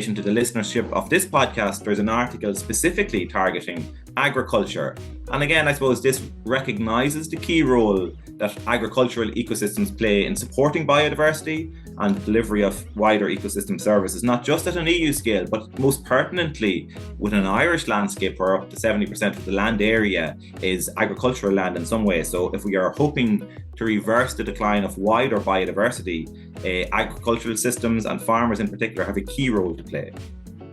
relation to the listenership of this podcast, there's an article specifically targeting agriculture. And again, I suppose this recognises the key role that agricultural ecosystems play in supporting biodiversity and the delivery of wider ecosystem services, not just at an EU scale, but most pertinently with an Irish landscape where up to 70% of the land area is agricultural land in some way. So if we are hoping to reverse the decline of wider biodiversity, agricultural systems and farmers in particular have a key role to play.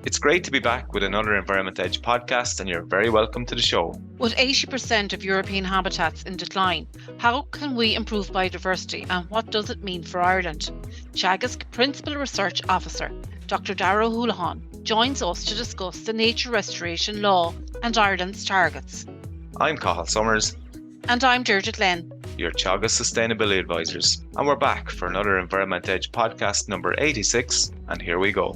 It's great to be back with another Environment Edge podcast, and you're very welcome to the show. With 80% of European habitats in decline, how can we improve biodiversity and what does it mean for Ireland? Teagasc Principal Research Officer, Dr. Daire O'hUallacháin, joins us to discuss the nature restoration law and Ireland's targets. I'm Cathal Summers. And I'm Deirdre Glenn, your Teagasc Sustainability Advisors. And we're back for another Environment Edge podcast number 86, and here we go.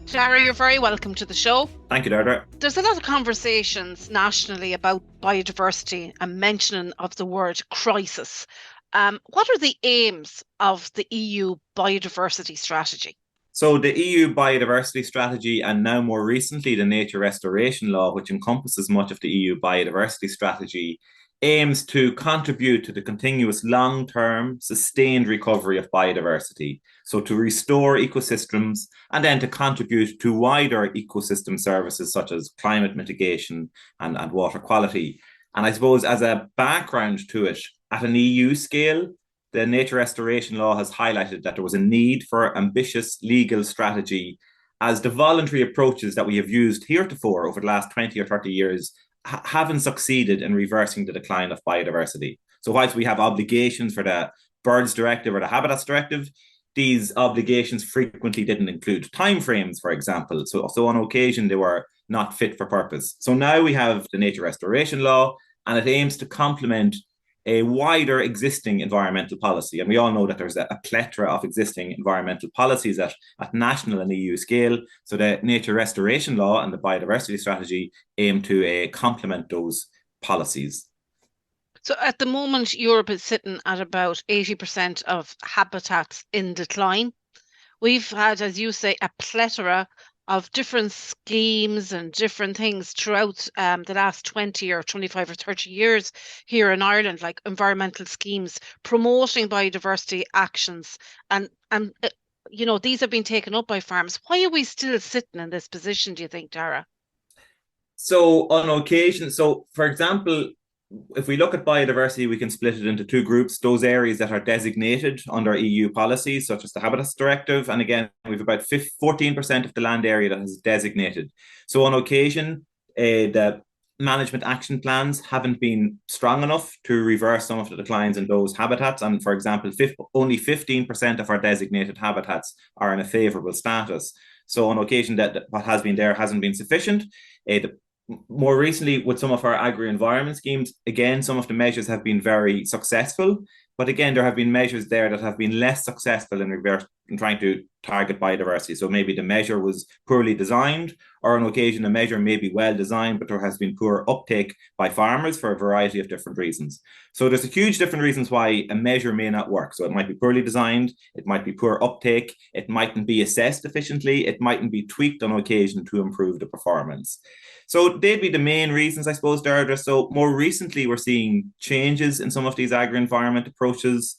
Daire, you're very welcome to the show. Thank you, Deirdre. There's a lot of conversations nationally about biodiversity and mentioning of the word crisis. What are the aims of the EU biodiversity strategy? So the EU biodiversity strategy, and now more recently the nature restoration law, which encompasses much of the EU biodiversity strategy, aims to contribute to the continuous long-term sustained recovery of biodiversity. So to restore ecosystems and then to contribute to wider ecosystem services such as climate mitigation and water quality. And I suppose as a background to it, at an EU scale, the nature restoration law has highlighted that there was a need for ambitious legal strategy as the voluntary approaches that we have used heretofore over the last 20 or 30 years haven't succeeded in reversing the decline of biodiversity. So whilst we have obligations for the Birds Directive or the Habitats Directive, these obligations frequently didn't include timeframes, for example. So on occasion, they were not fit for purpose. So now we have the nature restoration law, and it aims to complement a wider existing environmental policy. And we all know that there's a plethora of existing environmental policies at national and EU scale. So the nature restoration law and the biodiversity strategy aim to complement those policies. So at the moment, Europe is sitting at about 80% of habitats in decline. We've had, as you say, a plethora of different schemes and different things throughout the last 20 or 25 or 30 years here in Ireland, like environmental schemes promoting biodiversity actions. And you know, these have been taken up by farms. Why are we still sitting in this position, do you think, Daire? So on occasion, so for example, if we look at biodiversity, we can split it into two groups. Those areas that are designated under EU policies, such as the Habitats Directive. And again, we've about 14% of the land area that is designated. So on occasion, the management action plans haven't been strong enough to reverse some of the declines in those habitats. And for example, only 15% of our designated habitats are in a favourable status. So on occasion, that what has been there hasn't been sufficient. More recently, with some of our agri-environment schemes, again, some of the measures have been very successful. But again, there have been measures there that have been less successful in trying to target biodiversity. So maybe the measure was poorly designed, or on occasion, a measure may be well designed, but there has been poor uptake by farmers for a variety of different reasons. So there's a huge different reasons why a measure may not work. So it might be poorly designed, it might be poor uptake, it mightn't be assessed efficiently, it mightn't be tweaked on occasion to improve the performance. So they'd be the main reasons, I suppose, Deirdre. So more recently, we're seeing changes in some of these agri-environment approaches.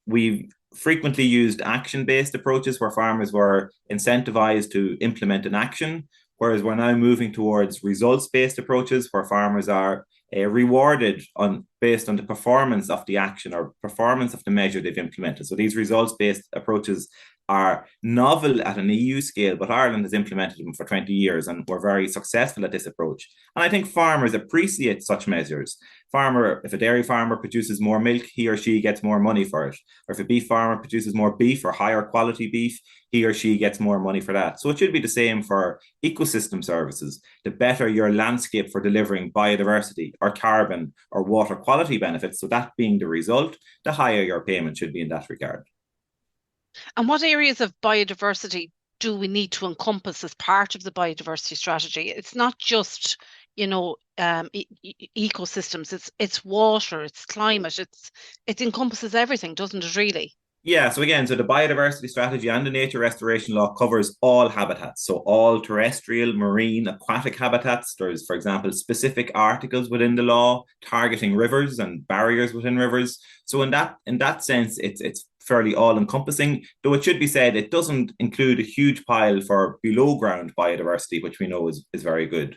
We've frequently used action-based approaches where farmers were incentivized to implement an action, whereas we're now moving towards results-based approaches where farmers are rewarded based on the performance of the action or performance of the measure they've implemented. So these results-based approaches are novel at an EU scale, but Ireland has implemented them for 20 years and we're very successful at this approach. And I think farmers appreciate such measures. If a dairy farmer produces more milk, he or she gets more money for it. Or if a beef farmer produces more beef or higher quality beef, he or she gets more money for that. So it should be the same for ecosystem services. The better your landscape for delivering biodiversity or carbon or water quality benefits, so that being the result, the higher your payment should be in that regard. And what areas of biodiversity do we need to encompass as part of the biodiversity strategy? It's not just, ecosystems. It's water, it's climate. It encompasses everything, doesn't it? Really. Yeah, so again, so the biodiversity strategy and the nature restoration law covers all habitats. So all terrestrial, marine, aquatic habitats. There's, for example, specific articles within the law targeting rivers and barriers within rivers. So in that sense, it's fairly all encompassing. Though it should be said, it doesn't include a huge pile for below ground biodiversity, which we know is very good.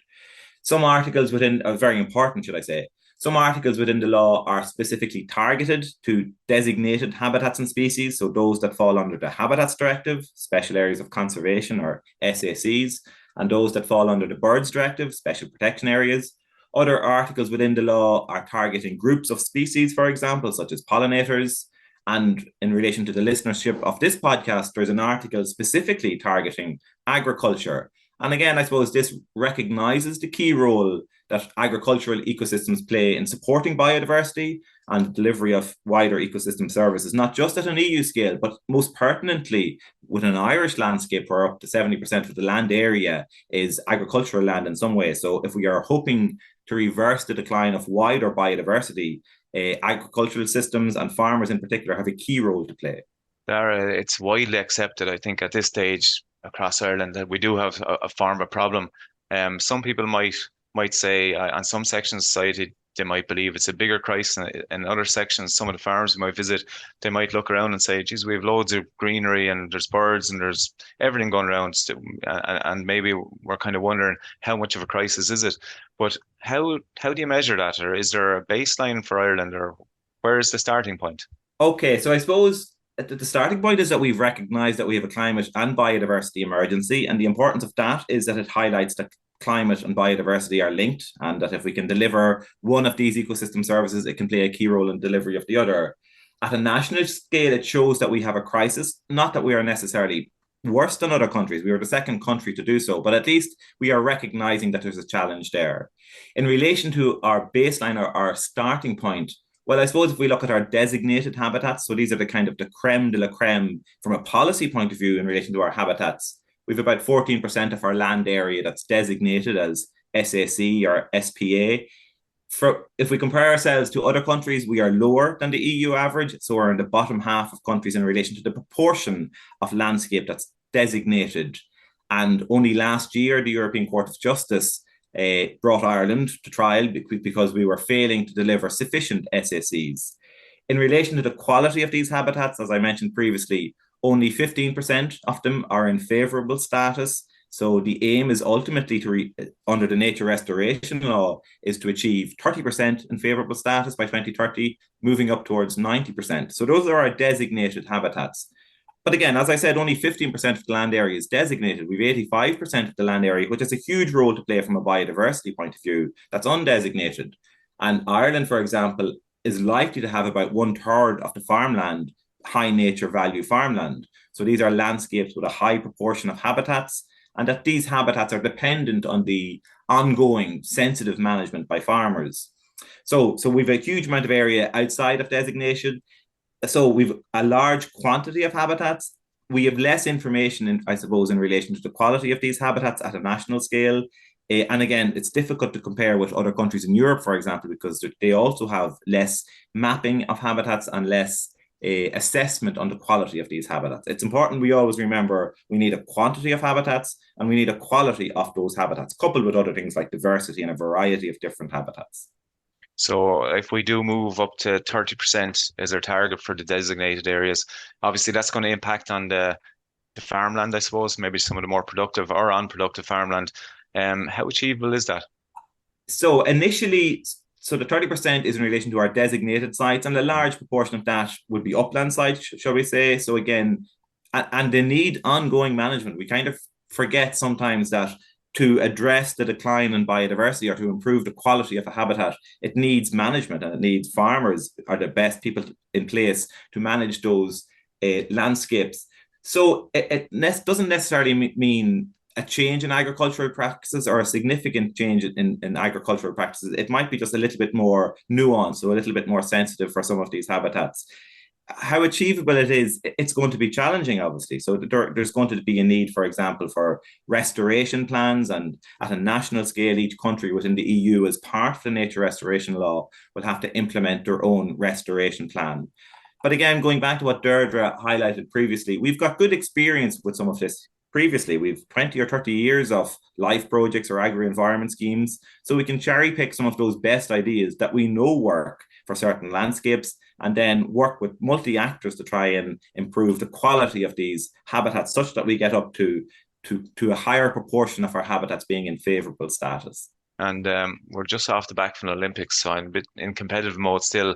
Some articles within are very important, should I say. Some articles within the law are specifically targeted to designated habitats and species, so those that fall under the Habitats Directive, Special Areas of Conservation or SACs, and those that fall under the Birds Directive, Special Protection Areas. Other articles within the law are targeting groups of species, for example, such as pollinators. And in relation to the listenership of this podcast, there's an article specifically targeting agriculture. And again, I suppose this recognizes the key role that agricultural ecosystems play in supporting biodiversity and the delivery of wider ecosystem services, not just at an EU scale, but most pertinently with an Irish landscape where up to 70% of the land area is agricultural land in some way. So if we are hoping to reverse the decline of wider biodiversity, agricultural systems and farmers in particular have a key role to play. Dara, it's widely accepted, I think, at this stage across Ireland that we do have a farm a problem. Some people might say on some sections of society they might believe it's a bigger crisis. In other sections, some of the farms we might visit, they might look around and say, "Geez, we have loads of greenery and there's birds and there's everything going around." And maybe we're kind of wondering how much of a crisis is it? But how do you measure that, or is there a baseline for Ireland, or where is the starting point? Okay, so I suppose the starting point is that we've recognized that we have a climate and biodiversity emergency, and the importance of that is that it highlights that climate and biodiversity are linked, and that if we can deliver one of these ecosystem services, it can play a key role in delivery of the other. At a national scale, it shows that we have a crisis, not that we are necessarily worse than other countries. We are the second country to do so, but at least we are recognizing that there's a challenge there. In relation to our baseline or our starting point, well, I suppose if we look at our designated habitats, so these are the kind of the creme de la creme from a policy point of view in relation to our habitats. We've about 14% of our land area that's designated as SAC or SPA. If we compare ourselves to other countries, we are lower than the EU average. So we're in the bottom half of countries in relation to the proportion of landscape that's designated. And only last year, the European Court of Justice brought Ireland to trial because we were failing to deliver sufficient SACs. In relation to the quality of these habitats, as I mentioned previously, only 15% of them are in favourable status. So the aim is ultimately under the nature restoration law is to achieve 30% in favourable status by 2030, moving up towards 90%. So those are our designated habitats. But again, as I said, only 15% of the land area is designated. We've 85% of the land area, which has a huge role to play from a biodiversity point of view, that's undesignated. And Ireland, for example, is likely to have about 1/3 of the farmland, high nature value farmland. So these are landscapes with a high proportion of habitats, and that these habitats are dependent on the ongoing sensitive management by farmers. So we've a huge amount of area outside of designation. So we've a large quantity of habitats. We have less information, I suppose, in relation to the quality of these habitats at a national scale. And again, it's difficult to compare with other countries in Europe, for example, because they also have less mapping of habitats and less assessment on the quality of these habitats. It's important we always remember we need a quantity of habitats and we need a quality of those habitats, coupled with other things like diversity and a variety of different habitats. So if we do move up to 30% as our target for the designated areas, obviously that's going to impact on the farmland, I suppose, maybe some of the more productive or unproductive farmland. How achievable is that? So initially, so the 30% is in relation to our designated sites, and a large proportion of that would be upland sites, shall we say. So again, and they need ongoing management. We kind of forget sometimes that to address the decline in biodiversity or to improve the quality of a habitat, it needs management, and it needs farmers are the best people in place to manage those landscapes. So it doesn't necessarily mean a change in agricultural practices or a significant change in agricultural practices. It might be just a little bit more nuanced, so a little bit more sensitive for some of these habitats. How achievable it is, it's going to be challenging, obviously. So there's going to be a need, for example, for restoration plans, and at a national scale, each country within the EU, as part of the nature restoration law, will have to implement their own restoration plan. But again, going back to what Deirdre highlighted previously, we've got good experience with some of this previously. We've 20 or 30 years of life projects or agri-environment schemes. So we can cherry pick some of those best ideas that we know work for certain landscapes and then work with multi-actors to try and improve the quality of these habitats such that we get up to a higher proportion of our habitats being in favourable status. And we're just off the back from the Olympics, so I'm a bit in competitive mode still.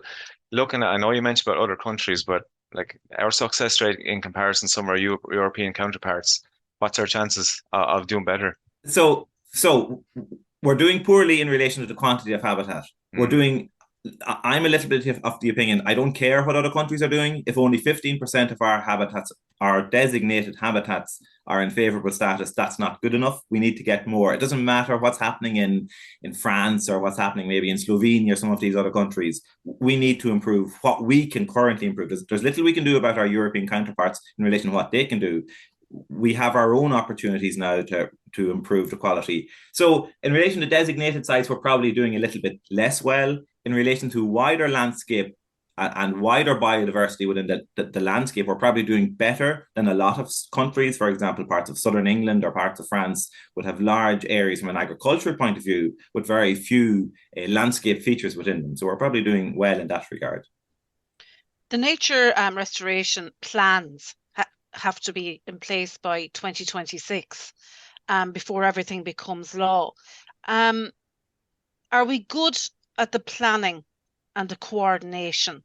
Looking at, I know you mentioned about other countries, but like our success rate in comparison, some of our European counterparts, what's our chances of doing better? So we're doing poorly in relation to the quantity of habitat. I'm a little bit of the opinion, I don't care what other countries are doing. If only 15% of our habitats, our designated habitats, are in favourable status, that's not good enough. We need to get more. It doesn't matter what's happening in France or what's happening maybe in Slovenia or some of these other countries. We need to improve what we can currently improve. There's little we can do about our European counterparts in relation to what they can do. We have our own opportunities now to improve the quality. So in relation to designated sites, we're probably doing a little bit less well. In relation to wider landscape and wider biodiversity within the landscape, we're probably doing better than a lot of countries. For example, parts of southern England or parts of France would have large areas from an agricultural point of view with very few landscape features within them. So we're probably doing well in that regard. The nature restoration plans have to be in place by 2026 before everything becomes law. Are we good at the planning and the coordination,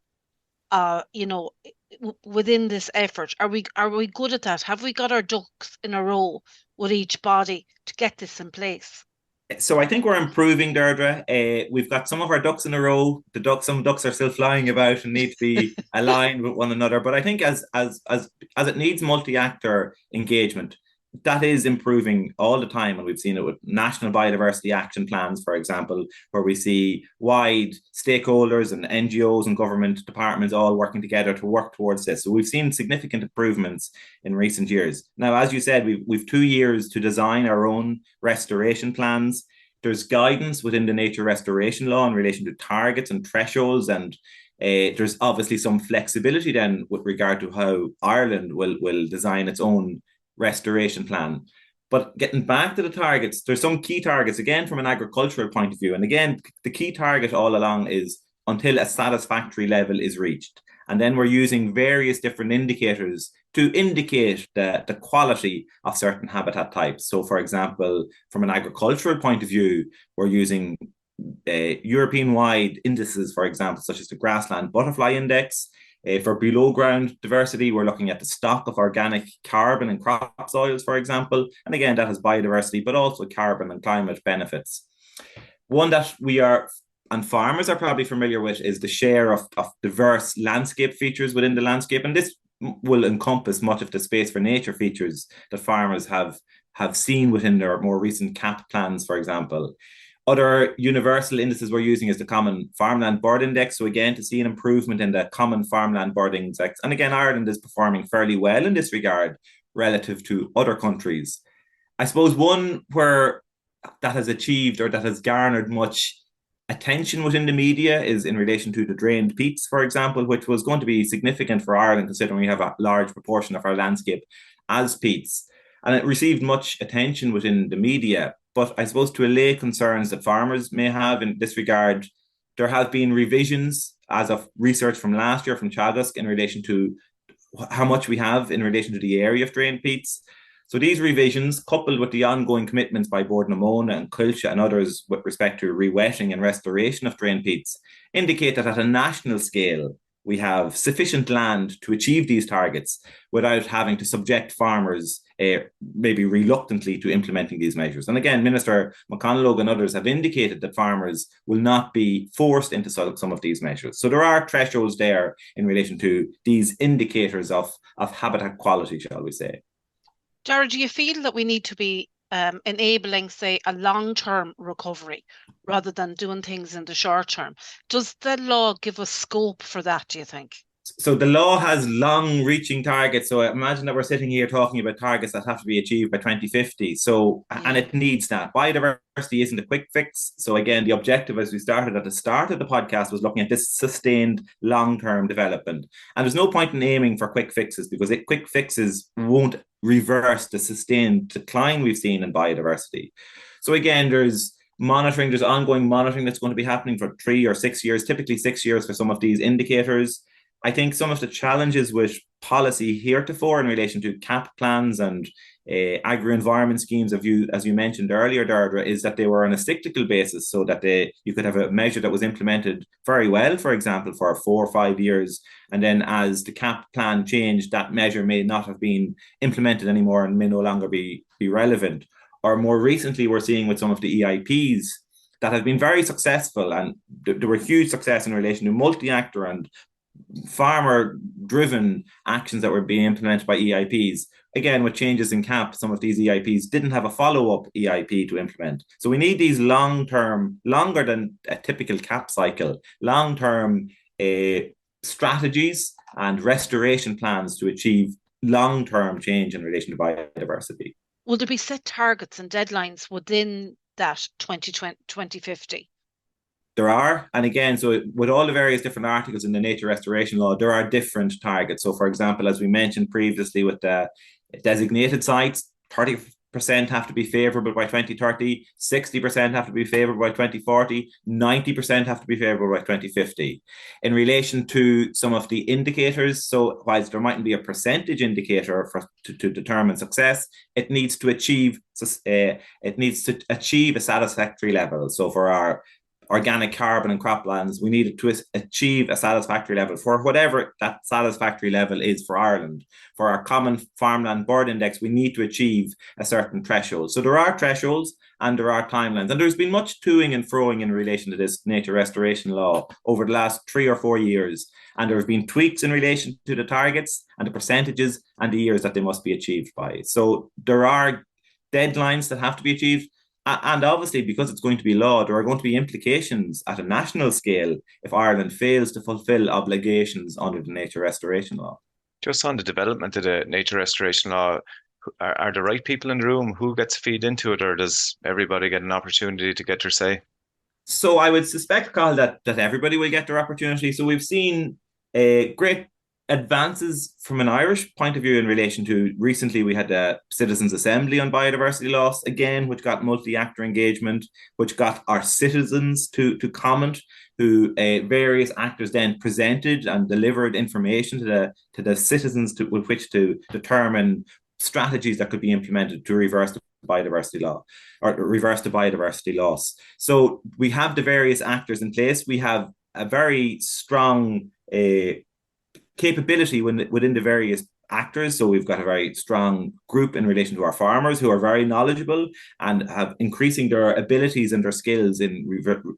within this effort? Are we good at that? Have we got our ducks in a row with each body to get this in place? So I think we're improving, Deirdre. We've got some of our ducks in a row. Some ducks are still flying about and need to be aligned with one another. But I think as it needs multi-actor engagement, that is improving all the time. And we've seen it with national biodiversity action plans, for example, where we see wide stakeholders and NGOs and government departments all working together to work towards this. So we've seen significant improvements in recent years. Now, as you said, we've 2 years to design our own restoration plans. There's guidance within the nature restoration law in relation to targets and thresholds, and there's obviously some flexibility then with regard to how Ireland will design its own restoration plan. But getting back to the targets, there's some key targets, again, from an agricultural point of view. And again, the key target all along is until a satisfactory level is reached. And then we're using various different indicators to indicate the quality of certain habitat types. So, for example, from an agricultural point of view, we're using European-wide indices, for example, such as the Grassland Butterfly Index. For below ground diversity, we're looking at the stock of organic carbon in crop soils, for example. And again, that has biodiversity, but also carbon and climate benefits. One that we are, and farmers are probably familiar with, is the share of diverse landscape features within the landscape. And this will encompass much of the space for nature features that farmers have seen within their more recent CAP plans, for example. Other universal indices we're using is the Common Farmland Bird Index. So again, to see an improvement in the Common Farmland Bird Index. And again, Ireland is performing fairly well in this regard relative to other countries. I suppose one where that has achieved or that has garnered much attention within the media is in relation to the drained peats, for example, which was going to be significant for Ireland, considering we have a large proportion of our landscape as peats. And it received much attention within the media. But I suppose to allay concerns that farmers may have in this regard, there have been revisions as of research from last year from Teagasc in relation to how much we have in relation to the area of drained peats. So these revisions, coupled with the ongoing commitments by Bord na Móna and Coillte and others with respect to rewetting and restoration of drained peats, indicate that at a national scale, we have sufficient land to achieve these targets without having to subject farmers maybe reluctantly to implementing these measures. And again, Minister McConalogue and others have indicated that farmers will not be forced into some of these measures. So there are thresholds there in relation to these indicators of habitat quality, shall we say. Jared, do you feel that we need to be enabling, say, a long-term recovery rather than doing things in the short term? Does the law give us scope for that, do you think? So the law has long-reaching targets. So imagine that we're sitting here talking about targets that have to be achieved by 2050. So, and it needs that. Biodiversity isn't a quick fix. So again, the objective, as we started at the start of the podcast, was looking at this sustained long-term development. And there's no point in aiming for quick fixes, because quick fixes won't reverse the sustained decline we've seen in biodiversity. So again, there's ongoing monitoring that's going to be happening for 3 or 6 years, typically 6 years for some of these indicators. I think some of the challenges with policy heretofore in relation to CAP plans and agri-environment schemes, as you mentioned earlier, Deirdre, is that they were on a cyclical basis, so that you could have a measure that was implemented very well, for example, for 4 or 5 years, and then as the CAP plan changed, that measure may not have been implemented anymore and may no longer be relevant. Or more recently, we're seeing with some of the EIPs that have been very successful, and there were huge success in relation to multi-actor and farmer-driven actions that were being implemented by EIPs. Again, with changes in CAP, some of these EIPs didn't have a follow-up EIP to implement. So we need these long-term, longer than a typical CAP cycle, long-term strategies and restoration plans to achieve long-term change in relation to biodiversity. Will there be set targets and deadlines within that 2050? There are. And again, so with all the various different articles in the nature restoration law, there are different targets. So for example, as we mentioned previously with the designated sites, 30% have to be favourable by 2030, 60% have to be favourable by 2040, 90% have to be favourable by 2050. In relation to some of the indicators, so whilst there mightn't be a percentage indicator to determine success, it needs to achieve a satisfactory level. So for our organic carbon and croplands, we needed to achieve a satisfactory level for whatever that satisfactory level is for Ireland. For our common farmland bird index, we need to achieve a certain threshold. So there are thresholds and there are timelines. And there's been much toing and froing in relation to this nature restoration law over the last 3 or 4 years. And there have been tweaks in relation to the targets and the percentages and the years that they must be achieved by. So there are deadlines that have to be achieved. And obviously, because it's going to be law, there are going to be implications at a national scale if Ireland fails to fulfil obligations under the nature restoration law. Just on the development of the nature restoration law, are the right people in the room? Who gets to feed into it, or does everybody get an opportunity to get their say? So I would suspect, Carl, that everybody will get their opportunity. So we've seen great advances from an Irish point of view in relation to, recently we had a Citizens' Assembly on biodiversity loss, again, which got multi-actor engagement, which got our citizens to comment, who various actors then presented and delivered information to the citizens with which to determine strategies that could be implemented to reverse the biodiversity law or reverse the biodiversity loss. So we have the various actors in place. We have a very strong capability within the various actors. So we've got a very strong group in relation to our farmers who are very knowledgeable and have increasing their abilities and their skills in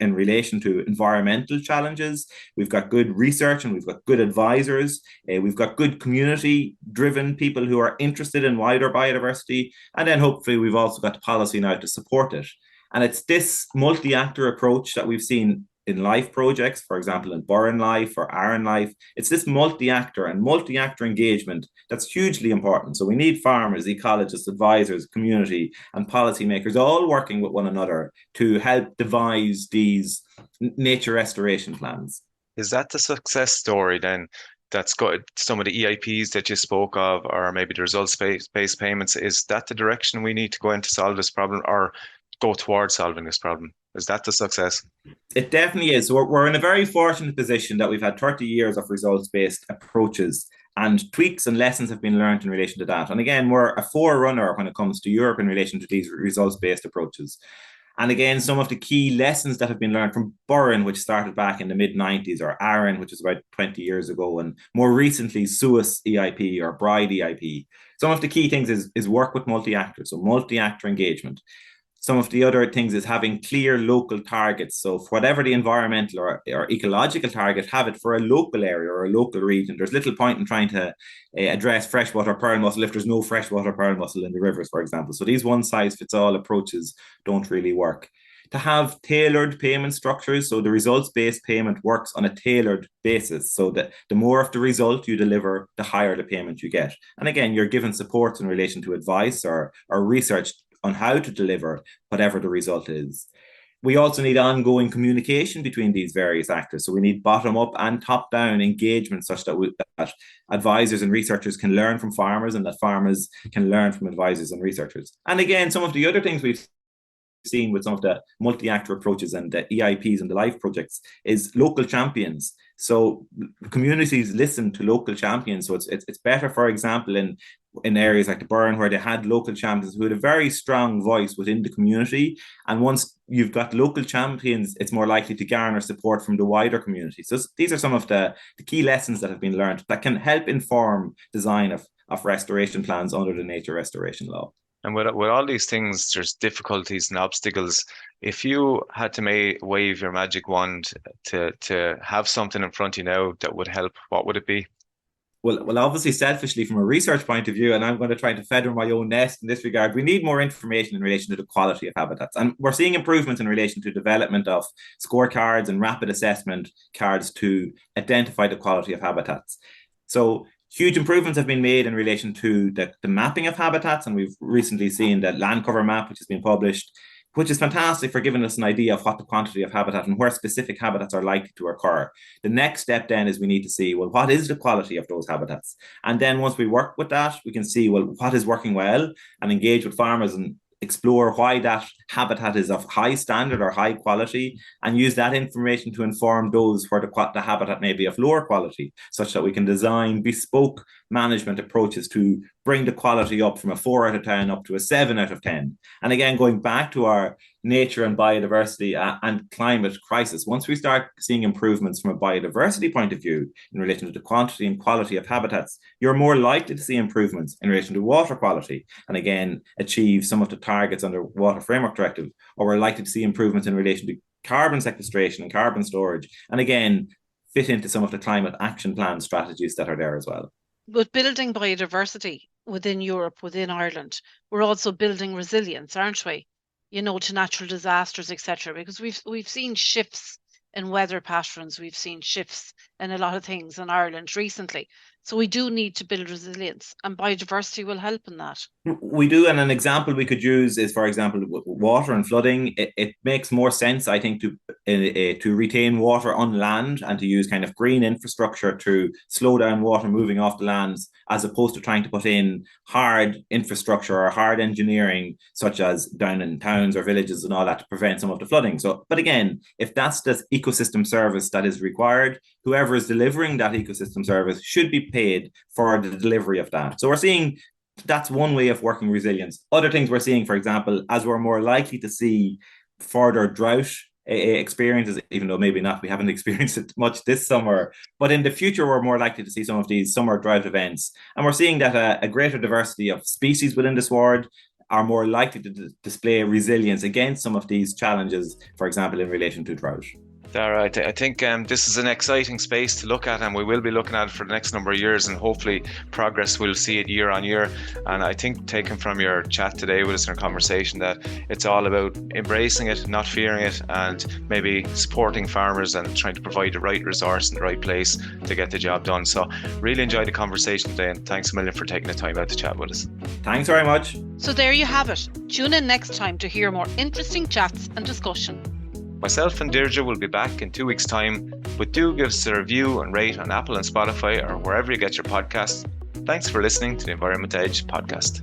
relation to environmental challenges. We've got good research and we've got good advisors. We've got good community-driven people who are interested in wider biodiversity. And then hopefully we've also got the policy now to support it. And it's this multi-actor approach that we've seen in life projects, for example, in Burren Life or Arran Life. It's this multi-actor engagement that's hugely important. So we need farmers, ecologists, advisors, community and policymakers all working with one another to help devise these nature restoration plans. Is that the success story then? That's got some of the EIPs that you spoke of, or maybe the results-based payments. Is that the direction we need to go in to solve this problem, or go towards solving this problem? Is that the success? It definitely is. We're in a very fortunate position that we've had 30 years of results-based approaches, and tweaks and lessons have been learned in relation to that. And again, we're a forerunner when it comes to Europe in relation to these results-based approaches. And again, some of the key lessons that have been learned from Burren, which started back in the mid-90s, or Arran, which is about 20 years ago, and more recently, Suez EIP or Bride EIP. Some of the key things is work with multi-actors, so multi-actor engagement. Some of the other things is having clear local targets. So for whatever the environmental or ecological target, have it for a local area or a local region. There's little point in trying to address freshwater pearl mussel if there's no freshwater pearl mussel in the rivers, for example. So these one-size-fits-all approaches don't really work. to have tailored payment structures. So the results-based payment works on a tailored basis, so that the more of the result you deliver, the higher the payment you get. And again, you're given support in relation to advice or research on how to deliver whatever the result is. We also need ongoing communication between these various actors. So we need bottom-up and top-down engagement such that advisors and researchers can learn from farmers and that farmers can learn from advisors and researchers. And again, some of the other things we've seen with some of the multi-actor approaches and the EIPs and the LIFE projects is local champions. So communities listen to local champions. So it's better, for example, in areas like the Burren, where they had local champions who had a very strong voice within the community. And once you've got local champions, it's more likely to garner support from the wider community. So these are some of the key lessons that have been learned that can help inform design of restoration plans under the nature restoration law. And with all these things, there's difficulties and obstacles. If you had to wave your magic wand to have something in front of you now that would help, what would it be? Well, obviously, selfishly, from a research point of view, and I'm going to try to feather my own nest in this regard, we need more information in relation to the quality of habitats. And we're seeing improvements in relation to development of scorecards and rapid assessment cards to identify the quality of habitats. So huge improvements have been made in relation to the mapping of habitats, and we've recently seen the land cover map, which has been published, which is fantastic for giving us an idea of what the quantity of habitat and where specific habitats are likely to occur. The next step then is we need to see, well, what is the quality of those habitats? And then once we work with that, we can see, well, what is working well, and engage with farmers and explore why that habitat is of high standard or high quality, and use that information to inform those where the habitat may be of lower quality, such that we can design bespoke management approaches to bring the quality up from a 4 out of 10 up to a 7 out of 10. And again, going back to our nature and biodiversity and climate crisis, once we start seeing improvements from a biodiversity point of view in relation to the quantity and quality of habitats, you're more likely to see improvements in relation to water quality, and again, achieve some of the targets under Water Framework Directive, or we're likely to see improvements in relation to carbon sequestration and carbon storage, and again, fit into some of the climate action plan strategies that are there as well. But building biodiversity within Europe, within Ireland, we're also building resilience, aren't we? You know, to natural disasters, etc. Because we've seen shifts in weather patterns, we've seen shifts in a lot of things in Ireland recently. So we do need to build resilience, and biodiversity will help in that. We do, and an example we could use is, for example, water and flooding. It makes more sense, I think, to retain water on land and to use kind of green infrastructure to slow down water moving off the lands, as opposed to trying to put in hard infrastructure or hard engineering, such as down in towns or villages and all that, to prevent some of the flooding. So, but again, if that's the ecosystem service that is required, whoever is delivering that ecosystem service should be paid for the delivery of that. So we're seeing that's one way of working resilience. Other things we're seeing, for example, as we're more likely to see further drought experiences, even though maybe not, we haven't experienced it much this summer, but in the future we're more likely to see some of these summer drought events, and we're seeing that a greater diversity of species within the sward are more likely to display resilience against some of these challenges, for example, in relation to drought. Daire, I think this is an exciting space to look at, and we will be looking at it for the next number of years, and hopefully progress, we'll see it year on year. And I think, taken from your chat today with us in our conversation, that it's all about embracing it, not fearing it, and maybe supporting farmers and trying to provide the right resource in the right place to get the job done. So really enjoyed the conversation today, and thanks a million for taking the time out to chat with us. Thanks very much. So there you have it. Tune in next time to hear more interesting chats and discussion. Myself and Deirdre will be back in 2 weeks' time, but do give us a review and rate on Apple and Spotify or wherever you get your podcasts. Thanks for listening to the Environment Edge podcast.